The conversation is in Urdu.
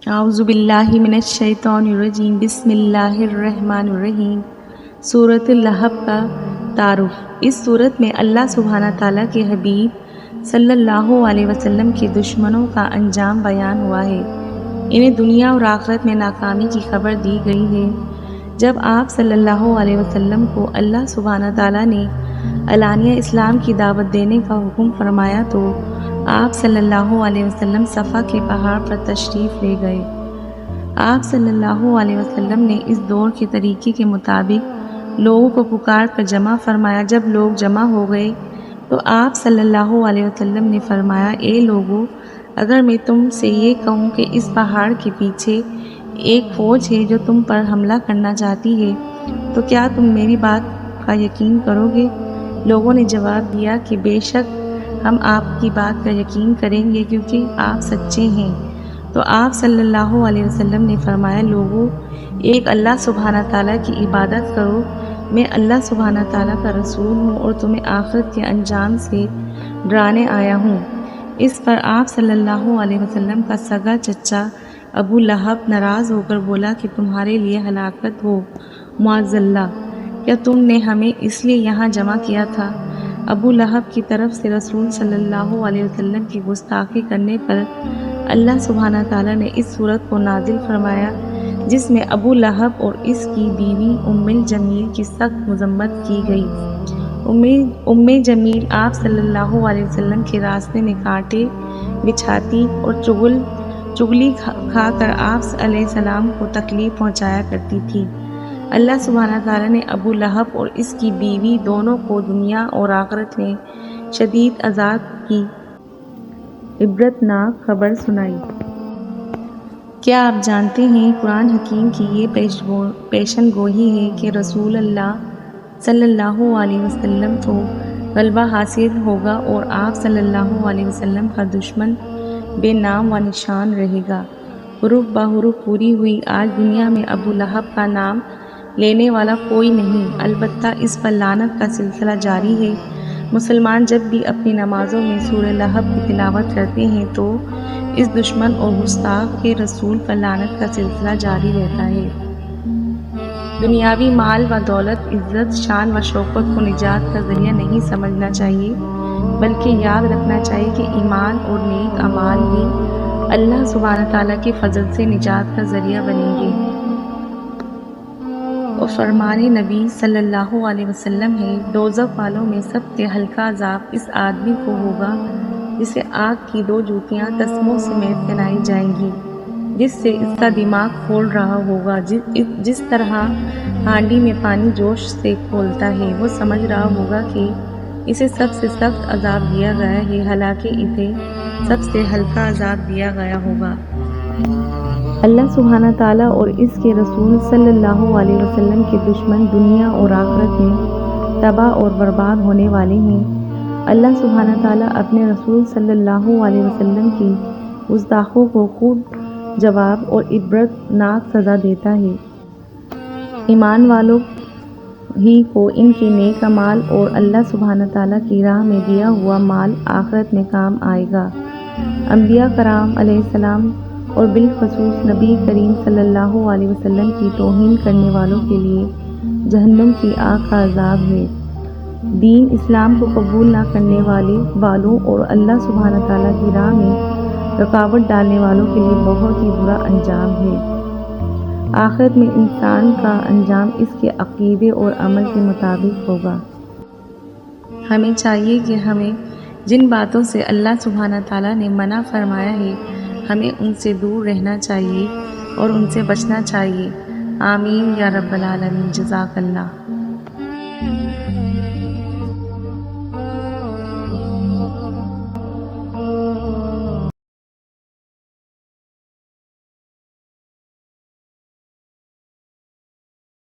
اعوذ باللہ من الشیطان الرجیم، بسم اللہ الرحمن الرحیم۔ سورۃ اللہب کا تعارف۔ اس سورت میں اللہ سبحانہ تعالیٰ کے حبیب صلی اللہ علیہ وسلم کے دشمنوں کا انجام بیان ہوا ہے۔ انہیں دنیا اور آخرت میں ناکامی کی خبر دی گئی ہے۔ جب آپ صلی اللہ علیہ وسلم کو اللہ سبحانہ تعالیٰ نے علانیہ اسلام کی دعوت دینے کا حکم فرمایا تو آپ صلی اللہ علیہ وسلم صفا کے پہاڑ پر تشریف لے گئے۔ آپ صلی اللہ علیہ وسلم نے اس دور کے طریقے کے مطابق لوگوں کو پکار کر جمع فرمایا۔ جب لوگ جمع ہو گئے تو آپ صلی اللہ علیہ وسلم نے فرمایا، اے لوگو، اگر میں تم سے یہ کہوں کہ اس پہاڑ کے پیچھے ایک فوج ہے جو تم پر حملہ کرنا چاہتی ہے تو کیا تم میری بات کا یقین کرو گے؟ لوگوں نے جواب دیا کہ بے شک ہم آپ کی بات کا یقین کریں گے کیونکہ آپ سچے ہیں۔ تو آپ صلی اللہ علیہ وسلم نے فرمایا، لوگوں، ایک اللہ سبحانہ تعالیٰ کی عبادت کرو، میں اللہ سبحانہ تعالیٰ کا رسول ہوں اور تمہیں آخرت کے انجام سے ڈرانے آیا ہوں۔ اس پر آپ صلی اللہ علیہ وسلم کا سگا چچا ابو لہب ناراض ہو کر بولا کہ تمہارے لیے ہلاکت ہو معاذ اللہ، کیا تم نے ہمیں اس لیے یہاں جمع کیا تھا؟ ابو لہب کی طرف سے رسول صلی اللہ علیہ وسلم کی گستاخی کرنے پر اللہ سبحانہ تعالیٰ نے اس سورت کو نازل فرمایا جس میں ابو لہب اور اس کی بیوی ام جمیل کی سخت مذمت کی گئی۔ ام جمیل آپ صلی اللہ علیہ وسلم کے راستے میں کانٹے بچھاتی اور چغلی کھا کر آپ علیہ السلام کو تکلیف پہنچایا کرتی تھی۔ اللہ سبحانہ تعالیٰ نے ابو لہب اور اس کی بیوی دونوں کو دنیا اور آخرت میں شدید عذاب کی عبرتناک خبر سنائی۔ کیا آپ جانتے ہیں قرآن حکیم کی یہ پیشن گوئی ہے کہ رسول اللہ صلی اللہ علیہ وسلم کو غلبہ حاصل ہوگا اور آپ صلی اللہ علیہ وسلم کا دشمن بے نام و نشان رہے گا۔ حروف بحروف پوری ہوئی۔ آج دنیا میں ابو لہب کا نام لینے والا کوئی نہیں، البتہ اس پر لعنت کا سلسلہ جاری ہے۔ مسلمان جب بھی اپنی نمازوں میں سورہ لہب کی تلاوت کرتے ہیں تو اس دشمن اور گستاخ کے رسول پر لعنت کا سلسلہ جاری رہتا ہے۔ دنیاوی مال و دولت، عزت، شان و شوکت کو نجات کا ذریعہ نہیں سمجھنا چاہیے، بلکہ یاد رکھنا چاہیے کہ ایمان اور نیک اعمال ہی اللہ سبحانہ تعالیٰ کے فضل سے نجات کا ذریعہ بنیں گے۔ اور فرمان نبی صلی اللہ علیہ وسلم ہے، دوزخ والوں میں سب سے ہلکا عذاب اس آدمی کو ہوگا جسے آگ کی دو جوتیاں تسموں سمیت پہنائی جائیں گی، جس سے اس کا دماغ کھول رہا ہوگا۔ جس طرح ہانڈی میں پانی جوش سے کھولتا ہے، وہ سمجھ رہا ہوگا کہ اسے سب سے سخت عذاب دیا گیا ہے، حالانکہ اسے سب سے ہلکا عذاب دیا گیا ہوگا۔ اللہ سبحانہ تعالیٰ اور اس کے رسول صلی اللہ علیہ وسلم کے دشمن دنیا اور آخرت میں تباہ اور برباد ہونے والے ہیں۔ اللہ سبحانہ تعالیٰ اپنے رسول صلی اللہ علیہ وسلم کی گستاخوں کو خوب جواب اور عبرت ناک سزا دیتا ہے۔ ایمان والوں ہی کو ان کے نیک اعمال اور اللہ سبحانہ تعالیٰ کی راہ میں دیا ہوا مال آخرت میں کام آئے گا۔ انبیاء کرام علیہ السلام اور بالخصوص نبی کریم صلی اللہ علیہ وسلم کی توہین کرنے والوں کے لیے جہنم کی آگ کا عذاب ہے۔ دین اسلام کو قبول نہ کرنے والوں اور اللہ سبحانہ تعالیٰ کی راہ میں رکاوٹ ڈالنے والوں کے لیے بہت ہی برا انجام ہے۔ آخرت میں انسان کا انجام اس کے عقیدے اور عمل کے مطابق ہوگا۔ ہمیں چاہیے کہ ہمیں جن باتوں سے اللہ سبحانہ تعالیٰ نے منع فرمایا ہے ہمیں ان سے دور رہنا چاہیے اور ان سے بچنا چاہیے۔ آمین یا رب العالمین۔ جزاک اللہ۔